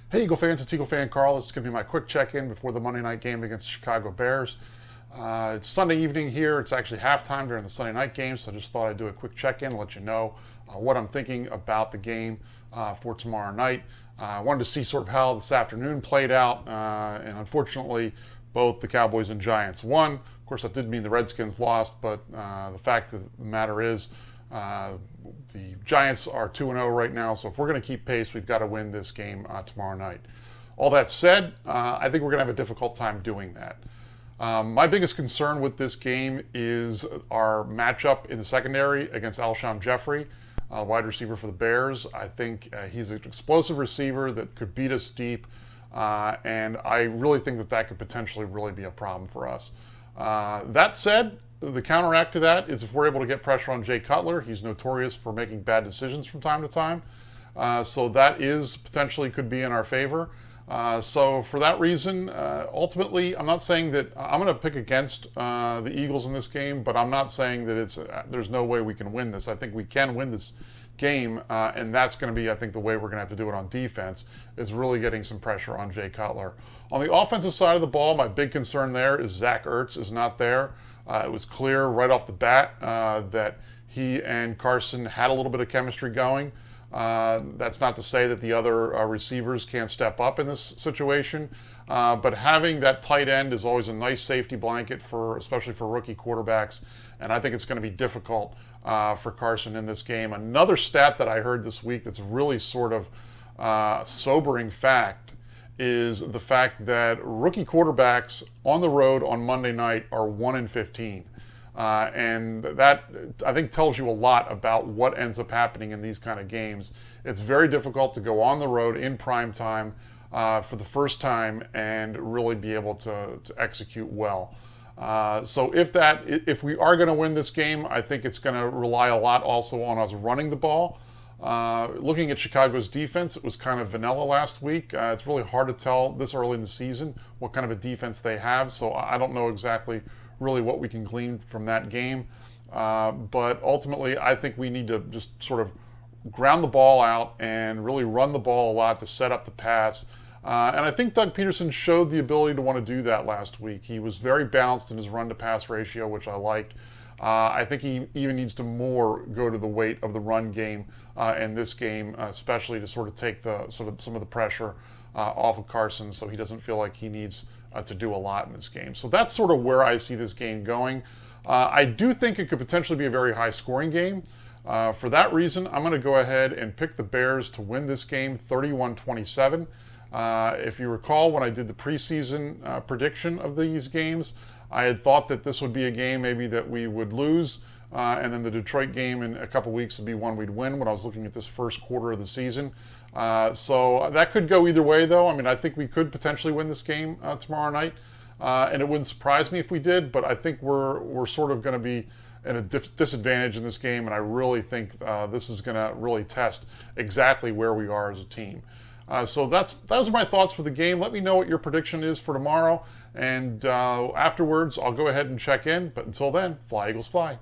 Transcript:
Hey, Eagle fans, it's EaglefanKarl. It's going to be my quick check-in before the Monday night game against the Chicago Bears. It's Sunday evening here. It's actually halftime during the Sunday night game, so I just thought I'd do a quick check-in and let you know what I'm thinking about the game for tomorrow night. I wanted to see sort of how this afternoon played out, and unfortunately, both the Cowboys and Giants won. Of course, that did mean the Redskins lost, but the fact of the matter is, the Giants are 2-0 right now, so if we're going to keep pace, we've got to win this game tomorrow night. All that said, I think we're going to have a difficult time doing that. My biggest concern with this game is our matchup in the secondary against Alshon Jeffrey, wide receiver for the Bears. I think he's an explosive receiver that could beat us deep, and I really think that that could potentially really be a problem for us. That said, the counteract to that is if we're able to get pressure on Jay Cutler. He's notorious for making bad decisions from time to time. So that is potentially could be in our favor. So for that reason, ultimately, I'm not saying that I'm going to pick against the Eagles in this game, but I'm not saying that there's no way we can win this. I think we can win this game, and that's going to be, I think, the way we're going to have to do it on defense, is really getting some pressure on Jay Cutler. On the offensive side of the ball, my big concern there is Zach Ertz is not there. It was clear right off the bat that he and Carson had a little bit of chemistry going. That's not to say that the other receivers can't step up in this situation, but having that tight end is always a nice safety blanket especially for rookie quarterbacks, and I think it's going to be difficult for Carson in this game. Another stat that I heard this week that's really sort of sobering fact is the fact that rookie quarterbacks on the road on Monday night are 1-15. And that, I think, tells you a lot about what ends up happening in these kind of games. It's very difficult to go on the road in prime time for the first time and really be able to execute well. So if we are going to win this game, I think it's going to rely a lot also on us running the ball. Looking at Chicago's defense, it was kind of vanilla last week. It's really hard to tell this early in the season what kind of a defense they have, so I don't know exactly really what we can glean from that game. But ultimately, I think we need to just sort of ground the ball out and really run the ball a lot to set up the pass. And I think Doug Peterson showed the ability to want to do that last week. He was very balanced in his run-to-pass ratio, which I liked. I think he even needs to more go to the weight of the run game in this game, especially to sort of take some of the pressure off of Carson, so he doesn't feel like he needs to do a lot in this game. So that's sort of where I see this game going. I do think it could potentially be a very high-scoring game. For that reason, I'm going to go ahead and pick the Bears to win this game 31-27. If you recall, when I did the preseason prediction of these games, I had thought that this would be a game maybe that we would lose, and then the Detroit game in a couple weeks would be one we'd win when I was looking at this first quarter of the season. So that could go either way, though. I mean, I think we could potentially win this game tomorrow night, and it wouldn't surprise me if we did, but I think we're sort of going to be at a disadvantage in this game, and I really think this is going to really test exactly where we are as a team. So those are my thoughts for the game. Let me know what your prediction is for tomorrow, and afterwards I'll go ahead and check in. But until then, fly Eagles fly.